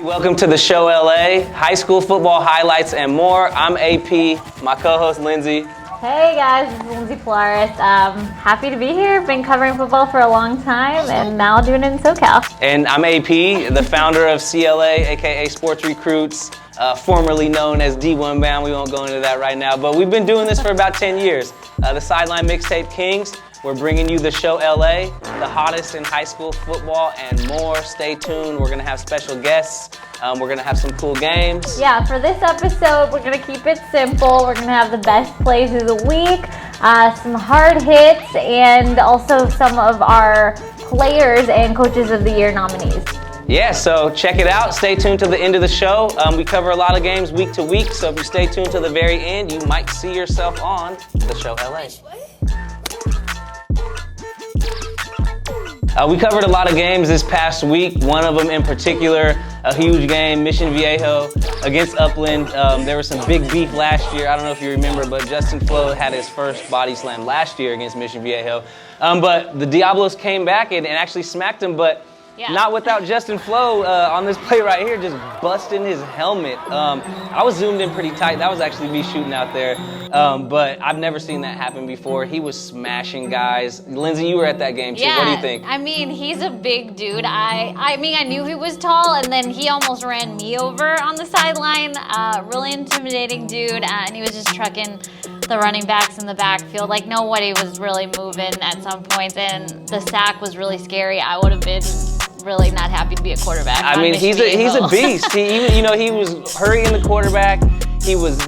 Welcome to the show, LA. High school football highlights and more. I'm AP, my co-host Lindsay. Hey guys, this is Lindsay Polaris. Happy to be here. Been covering football for a long time and now doing it in SoCal. And I'm AP, the founder of CLA, aka SportsRecruits, formerly known as D1 Bound. We won't go into that right now, but we've been doing this for about 10 years. The Sideline Mixtape Kings. We're bringing you the show LA, the hottest in high school football and more. Stay tuned. We're going to have special guests. We're going to have some cool games. Yeah, for this episode, we're going to keep it simple. We're going to have the best plays of the week, some hard hits, and also some of our players and coaches of the year nominees. Yeah, so check it out. Stay tuned to the end of the show. We cover a lot of games week to week, so if you stay tuned to the very end, you might see yourself on the show LA. We covered a lot of games this past week. One of them in particular, a huge game, Mission Viejo against Upland. There was some big beef last year. I don't know if you remember, but Justin Flo had his first body slam last year against Mission Viejo. But the Diablos came back and actually smacked him, but not without Justin Flo on this play right here, just busting his helmet. I was zoomed in pretty tight. That was actually me shooting out there. But I've never seen that happen before. He was smashing guys. Lindsay, you were at that game too. Yeah, what do you think? I mean, he's a big dude. I mean, I knew he was tall, and then he almost ran me over on the sideline. Really intimidating dude, and he was just trucking the running backs in the backfield. Like, nobody was really moving at some points, and the sack was really scary. I would have been really not happy to be a quarterback. I mean, he's a beast. He was hurrying the quarterback. He was,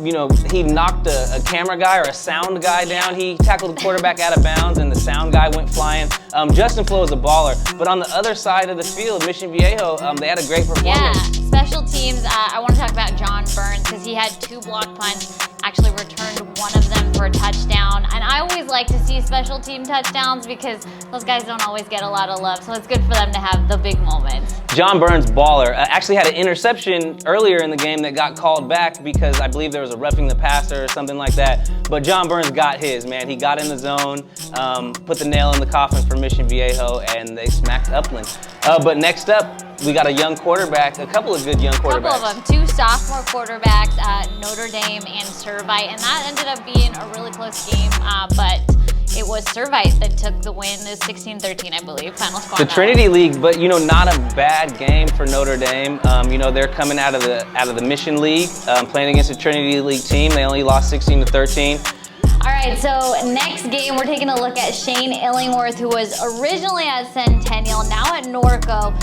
he knocked a camera guy or a sound guy down. He tackled the quarterback out of bounds, and the sound guy went flying. Justin Flo is a baller. But on the other side of the field, Mission Viejo, they had a great performance. Yeah, special teams. I want to talk about John Burns because he had 2 block punts. Actually returned one of them for a touchdown. And I always like to see special team touchdowns because those guys don't always get a lot of love. So it's good for them to have the big moments. John Burns, baller, actually had an interception earlier in the game that got called back because I believe there was a roughing the passer or something like that. But John Burns got his, man. He got in the zone, put the nail in the coffin for Mission Viejo, and they smacked Upland. But next up, we got a young quarterback, a couple of good young quarterbacks. A couple of them, 2 sophomore quarterbacks, Notre Dame and Servite, and that ended up being a really close game, but it was Servite that took the win. It was 16-13, I believe, final score. The Trinity League, but not a bad game for Notre Dame. They're coming out of the Mission League, playing against a Trinity League team. They only lost 16-13. All right, so next game, we're taking a look at Shane Illingworth, who was originally at Centennial, now at Norco.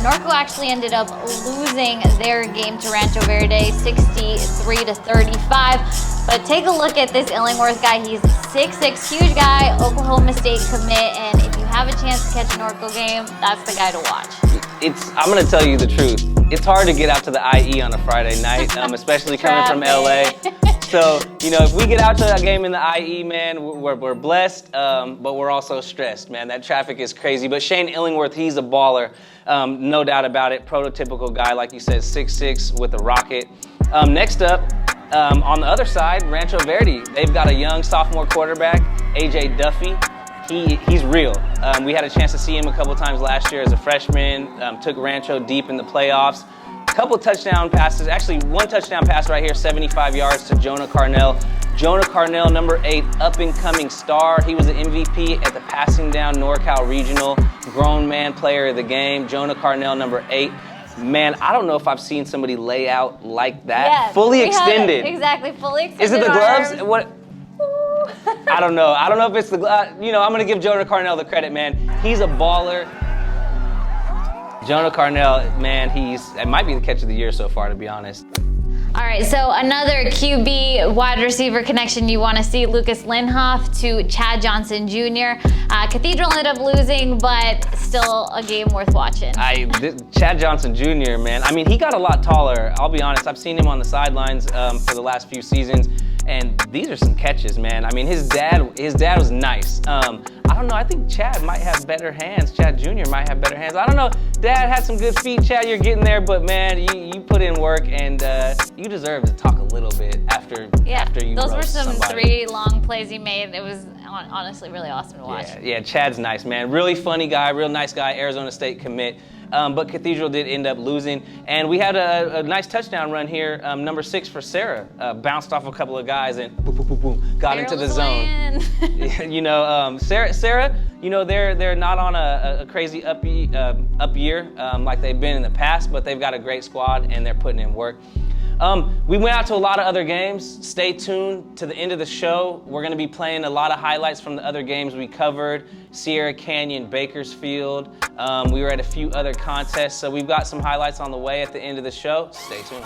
Norco actually ended up losing their game to Rancho Verde 63-35. But take a look at this Illingworth guy. He's 6'6", huge guy, Oklahoma State commit, and if you have a chance to catch a Norco game, that's the guy to watch. I'm going to tell you the truth. It's hard to get out to the IE on a Friday night, especially coming from LA. So, if we get out to a game in the IE, man, we're blessed, but we're also stressed, man. That traffic is crazy. But Shane Illingworth, he's a baller, no doubt about it. Prototypical guy, like you said, 6'6", with a rocket. Next up, on the other side, Rancho Verde. They've got a young sophomore quarterback, AJ Duffy. He's real. We had a chance to see him a couple times last year as a freshman. Took Rancho deep in the playoffs. Couple touchdown passes, actually 1 touchdown pass right here, 75 yards to Jonah Carnell. Jonah Carnell, number 8, up-and-coming star. He was the MVP at the Passing Down NorCal Regional, grown man player of the game. Jonah Carnell, number 8. Man, I don't know if I've seen somebody lay out like that. Yes, fully extended. Exactly, fully extended. Is it the gloves? arms. What? I don't know. I don't know if it's the gloves. I'm going to give Jonah Carnell the credit, man. He's a baller. Jonah Carnell, man, it might be the catch of the year so far, to be honest. All right, so another QB wide receiver connection you want to see, Lucas Linhoff to Chad Johnson Jr. Cathedral ended up losing, but still a game worth watching. Chad Johnson Jr., man, I mean, he got a lot taller. I'll be honest, I've seen him on the sidelines for the last few seasons, and these are some catches, man. I mean, his dad was nice. I don't know, I think Chad might have better hands. Chad Jr. might have better hands. I don't know, Dad had some good feet, Chad, you're getting there, but man, you put in work, and you deserve to talk a little bit after you those were some somebody. 3 long plays he made. It was honestly really awesome to watch. Yeah, Chad's nice, man. Really funny guy, real nice guy, Arizona State commit. But Cathedral did end up losing. And we had a nice touchdown run here. Number 6 for Sarah. Bounced off a couple of guys and boom, boom, boom, boom, got into the zone. Sarah, they're not on a crazy up year like they've been in the past, but they've got a great squad and they're putting in work. We went out to a lot of other games. Stay tuned to the end of the show. We're going to be playing a lot of highlights from the other games we covered. Sierra Canyon, Bakersfield. We were at a few other contests, so we've got some highlights on the way at the end of the show. Stay tuned.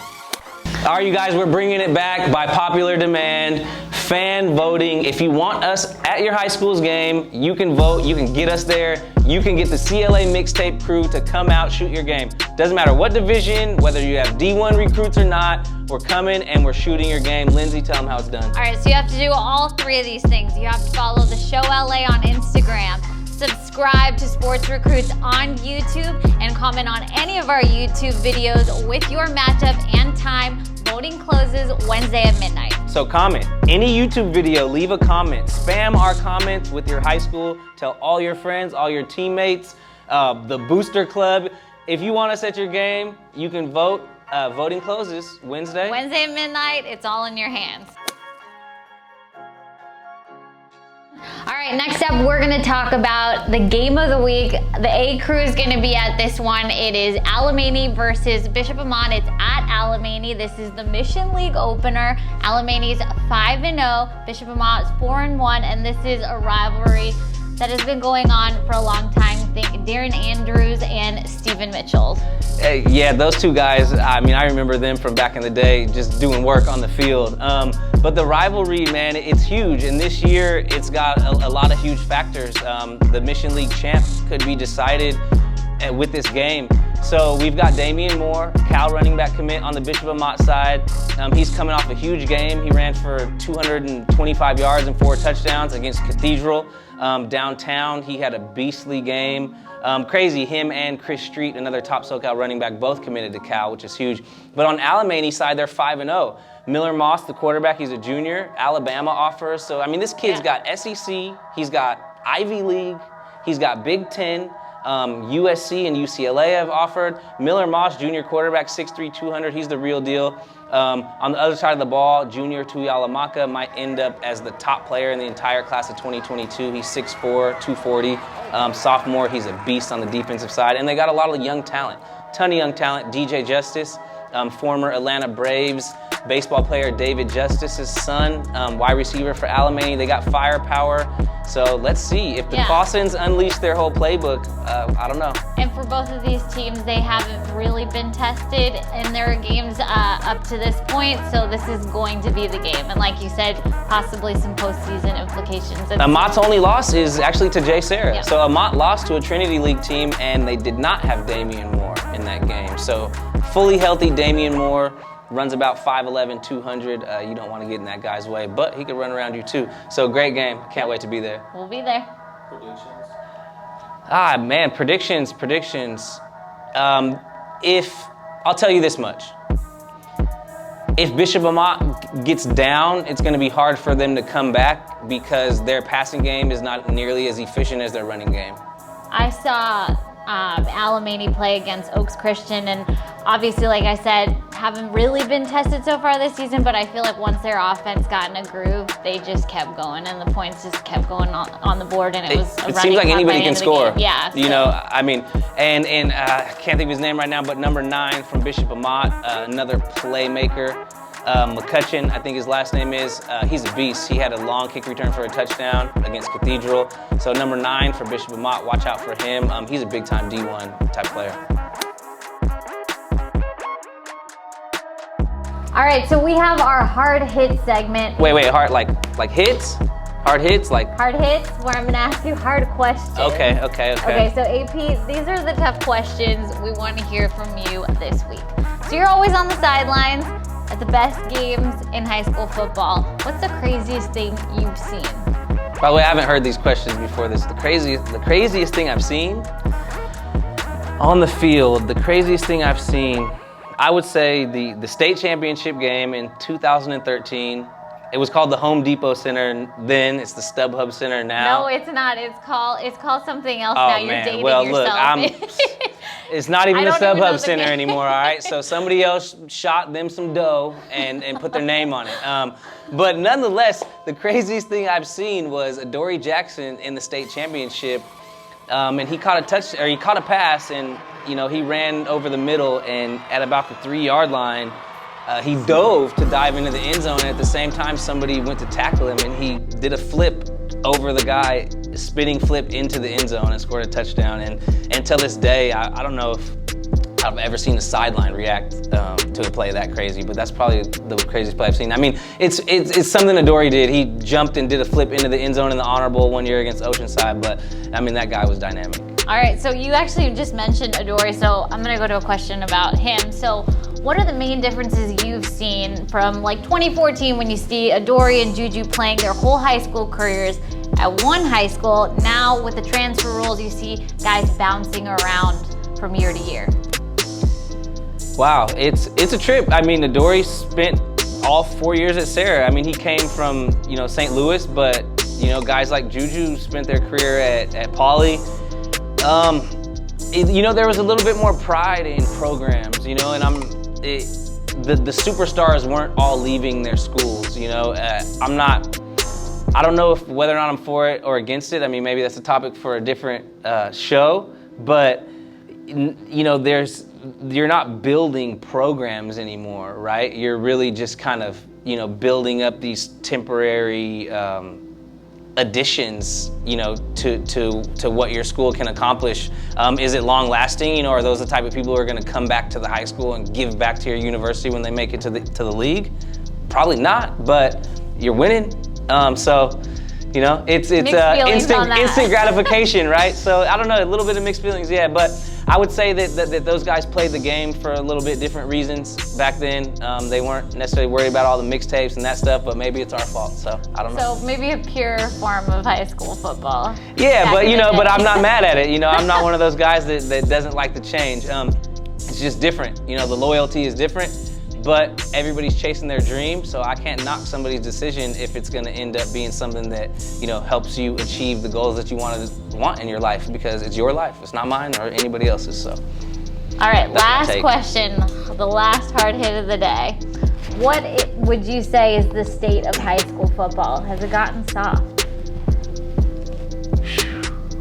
All right, you guys, we're bringing it back by popular demand. Fan voting. If you want us at your high school's game, you can vote. You can get us there. You can get the CLA Mixtape crew to come out, shoot your game. Doesn't matter what division, whether you have D1 recruits or not, we're coming and we're shooting your game. Lindsay, tell them how it's done. All right, so you have to do all 3 of these things. You have to follow the Show LA on Instagram, subscribe to Sports Recruits on YouTube, and comment on any of our YouTube videos with your matchup and time. Voting closes Wednesday at midnight. So comment. Any YouTube video, leave a comment. Spam our comments with your high school. Tell all your friends, all your teammates, the Booster Club. If you want us at your game, you can vote. Voting closes Wednesday. Wednesday at midnight. It's all in your hands. All right, next up, we're going to talk about the game of the week. The A crew is going to be at this one. It is Alemany versus Bishop Amat. It's at Alemany. This is the Mission League opener. Alemany's 5-0, Bishop Amat's 4-1, and this is a rivalry that has been going on for a long time. Think Darren Andrews and Stephen Mitchell. Yeah, those two guys, I remember them from back in the day just doing work on the field. But the rivalry, man, it's huge. And this year, it's got a lot of huge factors. The Mission League champ could be decided with this game. So we've got Damian Moore, Cal running back commit on the Bishop Amat side. He's coming off a huge game. He ran for 225 yards and 4 touchdowns against Cathedral. Downtown, he had a beastly game. Crazy, him and Chris Street, another top SoCal running back, both committed to Cal, which is huge. But on Alemany's side, they're 5-0. Miller Moss, the quarterback, he's a junior. Alabama offers. So, this kid's got SEC, he's got Ivy League, he's got Big Ten. USC and UCLA have offered. Miller Moss, junior quarterback, 6'3", 200. He's the real deal. On the other side of the ball, junior Tuyalamaka might end up as the top player in the entire class of 2022. He's 6'4", 240. Sophomore, he's a beast on the defensive side. And they got a lot of young talent. Ton of young talent. DJ Justice, former Atlanta Braves baseball player David Justice's son, wide receiver for Alemany. They got firepower. So let's see. If the Fawcons unleash their whole playbook, I don't know. And for both of these teams, they haven't really been tested in their games up to this point. So this is going to be the game. And like you said, possibly some postseason implications. Amat's only loss is actually to Jay Sarah. Yep. So Amat lost to a Trinity League team, and they did not have Damian Moore in that game. So fully healthy Damian Moore. Runs about 5'11", 200. You don't want to get in that guy's way, but he could run around you too. So great game. Can't wait to be there. We'll be there. Predictions? Predictions. I'll tell you this much. If Bishop Amat gets down, it's going to be hard for them to come back because their passing game is not nearly as efficient as their running game. I saw Alemany play against Oaks Christian, and obviously, like I said, haven't really been tested so far this season, but I feel like once their offense got in a groove, they just kept going, and the points just kept going on the board, and it was a running. It seems like anybody can score. Yeah. So. And I can't think of his name right now, but number 9 from Bishop Amat, another playmaker. McCutcheon, I think his last name is. He's a beast. He had a long kick return for a touchdown against Cathedral. So number 9 for Bishop Amat, watch out for him. He's a big-time D1 type player. All right, so we have our hard hit segment. Wait, hard like hits? Hard hits, like hard hits, where I'm gonna ask you hard questions. Okay. Okay, so AP, these are the tough questions we want to hear from you this week. So you're always on the sidelines at the best games in high school football. What's the craziest thing you've seen? By the way, I haven't heard these questions before this. The craziest thing I've seen on the field, the craziest thing I've seen, I would say the state championship game in 2013 It was called the Home Depot Center then. It's the StubHub Center now. No, it's not. It's called something else Oh, now. You're man. dating Well, yourself. look, it's not even I the don't even know StubHub the Center name. anymore, all right? So somebody else shot them some dough and put their name on it. But nonetheless, the craziest thing I've seen was Adoree Jackson in the state championship, and he caught a pass, and he ran over the middle, and at about the 3-yard line, he dove to dive into the end zone, and at the same time, somebody went to tackle him, and he did a flip over the guy, spinning flip into the end zone and scored a touchdown. And until this day, I don't know if I've ever seen a sideline react to a play that crazy, but that's probably the craziest play I've seen. I mean, it's something Adoree did. He jumped and did a flip into the end zone in the honorable one year against Oceanside, but I mean, that guy was dynamic. All right, so you actually just mentioned Adoree, so I'm gonna go to a question about him. So what are the main differences you've seen from like 2014 when you see Adoree and Juju playing their whole high school careers at one high school? Now with the transfer rules, you see guys bouncing around from year to year. Wow, it's a trip. I mean, Adoree spent all 4 years at Sarah. I mean, he came from St. Louis, but guys like Juju spent their career at Pauley. There was a little bit more pride in programs, and the superstars weren't all leaving their schools. I don't know whether or not I'm for it or against it. I mean, maybe that's a topic for a different show, but you're not building programs anymore, right? You're really just kind of building up these temporary additions, to what your school can accomplish. Is it long lasting? Are those the type of people who are going to come back to the high school and give back to your university when they make it to the league? Probably not, but you're winning. It's instant gratification, right? So I don't know, a little bit of mixed feelings, yeah. But I would say that those guys played the game for a little bit different reasons back then. They weren't necessarily worried about all the mixtapes and that stuff, but maybe it's our fault. So I don't know. So maybe a pure form of high school football. Yeah, but I'm not mad at it. I'm not one of those guys that doesn't like the change. It's just different. The loyalty is different. But everybody's chasing their dream, so I can't knock somebody's decision if it's going to end up being something that helps you achieve the goals that you want in your life, because it's your life. It's not mine or anybody else's. So. All right, last question, the last hard hit of the day. What would you say is the state of high school football? Has it gotten soft?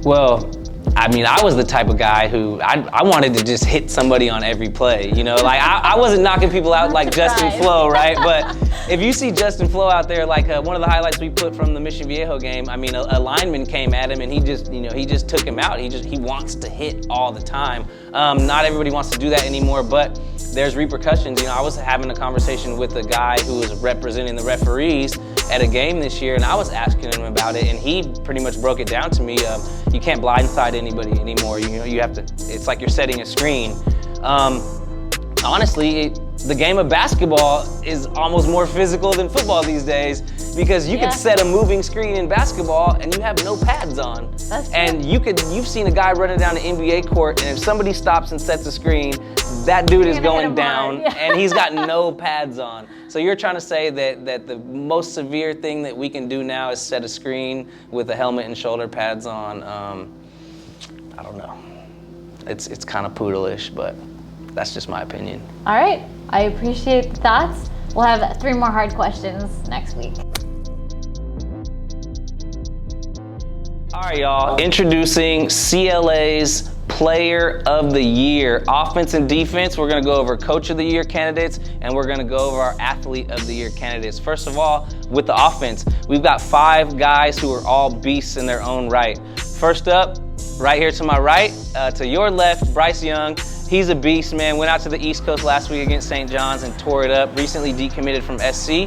Well, I mean, I was the type of guy who I wanted to just hit somebody on every play, like I wasn't knocking people out like Justin Flo, right? But if you see Justin Flo out there, like one of the highlights we put from the Mission Viejo game, I mean, a lineman came at him and he just took him out. He wants to hit all the time. Not everybody wants to do that anymore, but there's repercussions. I was having a conversation with a guy who was representing the referees at a game this year, and I was asking him about it, and he pretty much broke it down to me. You can't blindside anybody anymore. You have to. It's like you're setting a screen. Honestly, the game of basketball is almost more physical than football these days, because you could set a moving screen in basketball and you have no pads on. That's true. And you've seen a guy running down the NBA court, and if somebody stops and sets a screen, that dude is going down, and he's got no pads on. So you're trying to say that the most severe thing that we can do now is set a screen with a helmet and shoulder pads on. I don't know. It's kind of poodle-ish, but that's just my opinion. All right, I appreciate the thoughts. We'll have 3 more hard questions next week. All right, y'all. Introducing CLA's Player of the Year. Offense and defense, we're going to go over Coach of the Year candidates, and we're going to go over our Athlete of the Year candidates. First of all, with the offense, we've got 5 guys who are all beasts in their own right. First up, right here to my right, to your left, Bryce Young. He's a beast, man. Went out to the East Coast last week against St. John's and tore it up. Recently decommitted from SC.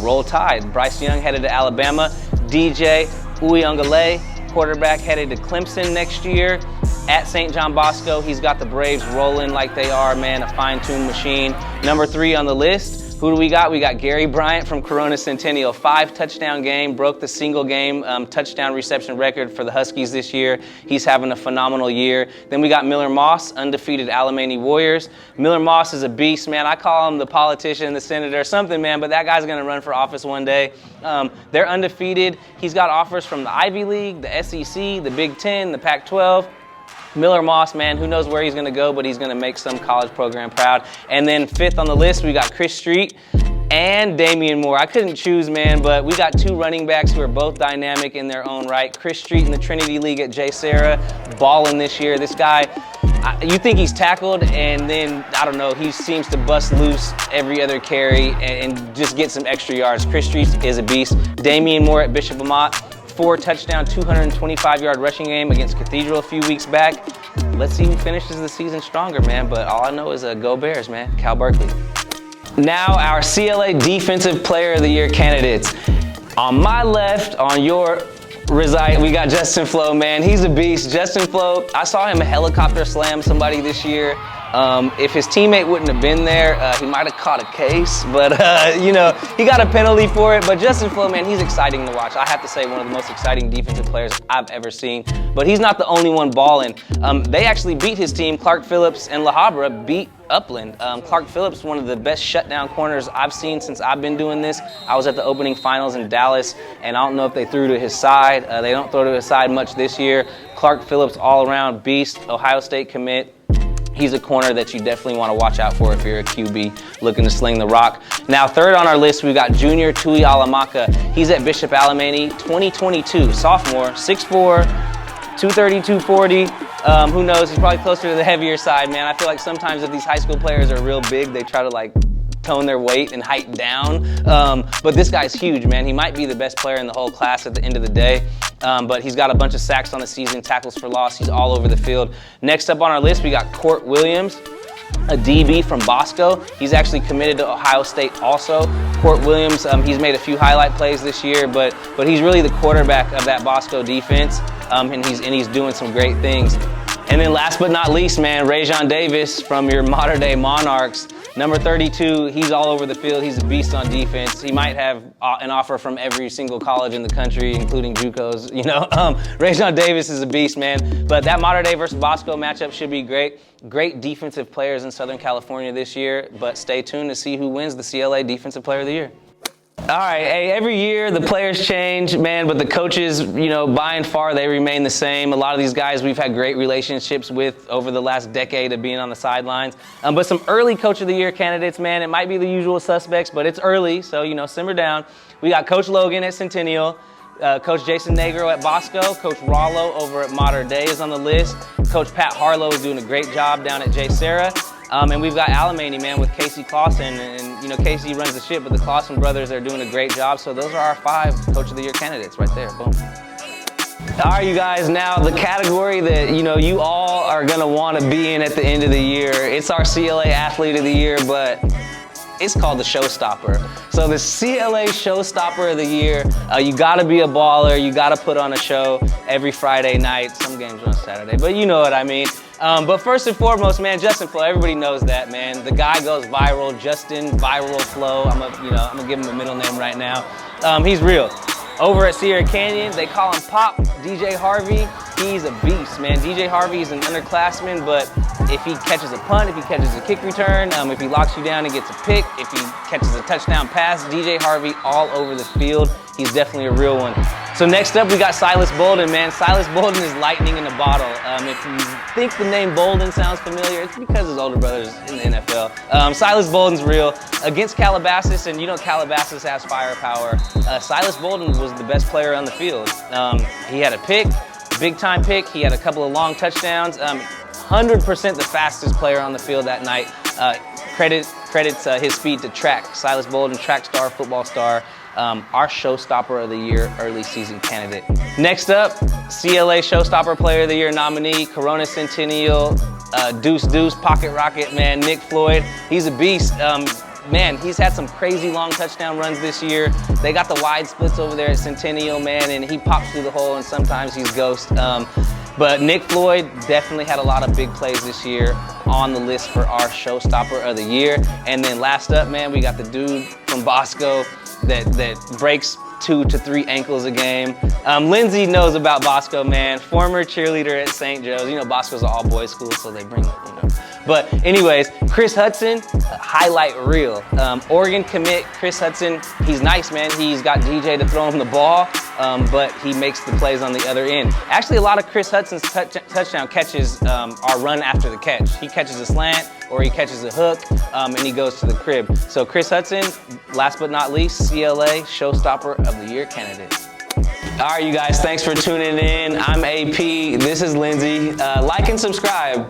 Roll Tide. Bryce Young headed to Alabama. DJ Uyunglele, quarterback, headed to Clemson next year. At St. John Bosco, he's got the Braves rolling like they are, man, a fine-tuned machine. Number 3 on the list, Who do we got? We got Gary Bryant from Corona Centennial. 5-touchdown game, broke the single game touchdown reception record for the Huskies this year. He's having a phenomenal year. Then we got Miller Moss, undefeated Alemany Warriors. Miller Moss is a beast, man. I call him the politician, the senator, something, man, but that guy's going to run for office one day. They're undefeated. He's got offers from the Ivy League, the SEC, the Big Ten, the Pac-12. Miller Moss, man, who knows where he's going to go, but he's going to make some college program proud. And then 5th on the list, we got Chris Street and Damian Moore. I couldn't choose, man, but we got 2 running backs who are both dynamic in their own right. Chris Street in the Trinity League at J. Sarah, balling this year. This guy, you think he's tackled, and then, I don't know, he seems to bust loose every other carry and just get some extra yards. Chris Street is a beast. Damian Moore at Bishop Amat. 4-touchdown, 225-yard rushing game against Cathedral a few weeks back. Let's see who finishes the season stronger, man. But all I know is go Bears, man. Cal Berkeley. Now our CLA Defensive Player of the Year candidates. On my left, on your right, we got Justin Flo, man. He's a beast. Justin Flo, I saw him helicopter slam somebody this year. If his teammate wouldn't have been there, he might have caught a case, but you know, he got a penalty for it. But Justin Flo, man, he's exciting to watch. I have to say, one of the most exciting defensive players I've ever seen. But he's not the only one balling. They actually beat his team. Clark Phillips and La Habra beat Upland. Clark Phillips, one of the best shutdown corners I've seen since I've been doing this. I was at the opening finals in Dallas, and I don't know if they threw to his side. They don't throw to his side much this year. Clark Phillips, all-around beast, Ohio State commit. He's a corner that you definitely want to watch out for if you're a QB looking to sling the rock. Now, 3rd on our list, we got Junior Tui Alamaka. He's at Bishop Alemany, 2022, sophomore, 6'4", 230, 240. Who knows? He's probably closer to the heavier side, man. I feel like sometimes if these high school players are real big, they try to like tone their weight and height down. But this guy's huge, man. He might be the best player in the whole class at the end of the day. But he's got a bunch of sacks on the season, tackles for loss. He's all over the field. Next up on our list, we got Court Williams, a DB from Bosco. He's actually committed to Ohio State also. Court Williams, he's made a few highlight plays this year, but he's really the quarterback of that Bosco defense, and he's doing some great things. And then last but not least, man, Rajon Davis from your Mater Dei Monarchs. Number 32, he's all over the field. He's a beast on defense. He might have an offer from every single college in the country, including JUCOs, you know. Rajon Davis is a beast, man. But that Mater Dei versus Bosco matchup should be great. Great defensive players in Southern California this year, but stay tuned to see who wins the CLA Defensive Player of the Year. All right, hey, every year the players change, man, but the coaches, you know, by and far, they remain the same. A lot of these guys we've had great relationships with over the last decade of being on the sidelines. But some early Coach of the Year candidates, man, it might be the usual suspects, but it's early, so, you know, simmer down. We got Coach Logan at Centennial, Coach Jason Negro at Bosco, Coach Rollo over at Mater Dei is on the list. Coach Pat Harlow is doing a great job down at J. Sarah. And we've got Alemany, man, with Casey Clausen. And, you know, Casey runs the ship, but the Clausen brothers are doing a great job. So those are our 5 Coach of the Year candidates right there. Boom. All right, you guys, now the category that, you know, you all are going to want to be in at the end of the year. It's our CLA Athlete of the Year, but it's called the Showstopper. So the CLA Showstopper of the Year, you gotta be a baller, you gotta put on a show every Friday night. Some games are on Saturday, but you know what I mean. But first and foremost, man, Justin Flo, everybody knows that, man. The guy goes viral, Justin Viral Flo. I'm gonna give him a middle name right now. He's real. Over at Sierra Canyon, they call him Pop, DJ Harvey. He's a beast, man. DJ Harvey is an underclassman, but if he catches a punt, if he catches a kick return, if he locks you down and gets a pick, if he catches a touchdown pass, DJ Harvey all over the field. He's definitely a real one. So next up, we got Silas Bolden, man. Silas Bolden is lightning in a bottle. If you think the name Bolden sounds familiar, it's because his older brother's in the NFL. Silas Bolden's real. Against Calabasas, and you know Calabasas has firepower, Silas Bolden was the best player on the field. He had a pick, big-time pick. He had a couple of long touchdowns. 100% the fastest player on the field that night. Credits his speed to track. Silas Bolden, track star, football star. Our Showstopper of the Year early season candidate. Next up, CLA Showstopper Player of the Year nominee, Corona Centennial, Deuce, Pocket Rocket, man, Nick Floyd. He's a beast. Man, he's had some crazy long touchdown runs this year. They got the wide splits over there at Centennial, man, and he pops through the hole, and sometimes he's ghost. But Nick Floyd definitely had a lot of big plays this year, on the list for our showstopper of the year. And then last up, man, we got the dude from Bosco that breaks 2 to 3 ankles a game. Lindsay knows about Bosco, man. Former cheerleader at St. Joe's. You know, Bosco's an all-boys school, so they bring, you know. But anyways, Chris Hudson, highlight reel. Oregon commit, Chris Hudson, he's nice, man. He's got DJ to throw him the ball, but he makes the plays on the other end. Actually, a lot of Chris Hudson's touchdown catches are run after the catch. He catches a slant or he catches a hook, and he goes to the crib. So Chris Hudson, last but not least, CLA Showstopper of the Year candidate. All right, you guys, thanks for tuning in. I'm AP, this is Lindsay. Like and subscribe.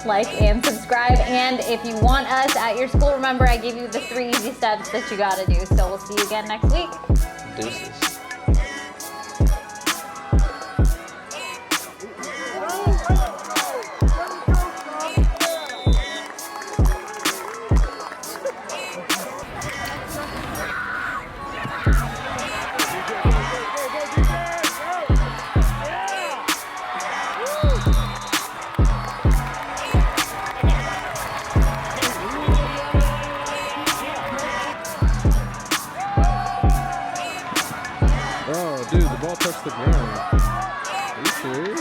Like and subscribe, and if you want us at your school, remember I gave you the 3 easy steps that you gotta do. So we'll see you again next week. Deuces. Oh, dude, the ball touched the ground. Are you serious?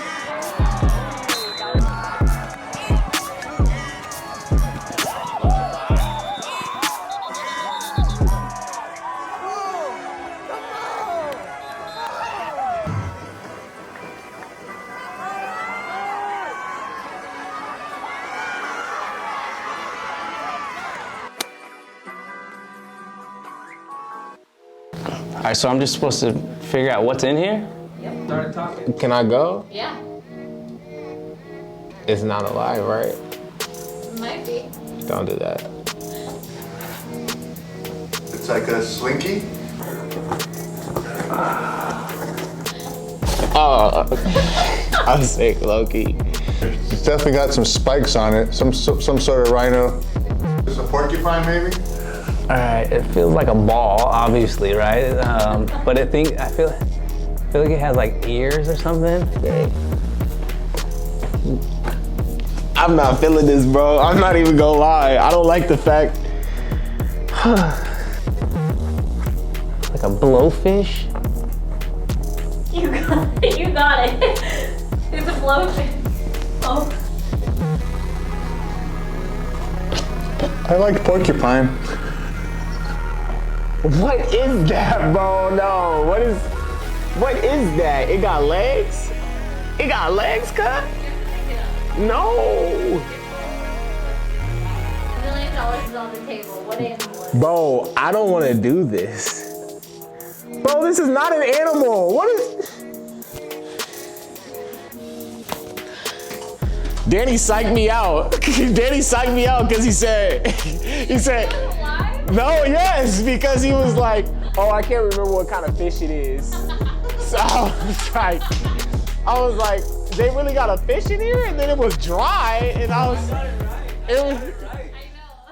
All right, so I'm just supposed to figure out what's in here? Yep. Started talking. Can I go? Yeah, It's not alive, right? might be. Don't do that. It's like a slinky. Oh, I'm sick, low-key. It's definitely got some spikes on it. Some sort of rhino. It's a porcupine, maybe? All right, it feels like a ball, obviously, right? But I feel like it has like ears or something. I'm not feeling this, bro. I'm not even gonna lie. I don't like the fact. Like a blowfish? You got it. It's a blowfish. Oh. I like porcupine. What is that, bro? No, what is that? It got legs? It got legs, cut? No. $1 million is on the table. What animal is it? Bro, I don't want to do this. Bro, this is not an animal. What is... Danny psyched me out. Danny psyched me out because he said, no, yes, because he was like, oh, I can't remember what kind of fish it is. So I was like, they really got a fish in here? And then it was dry, and I was, it was,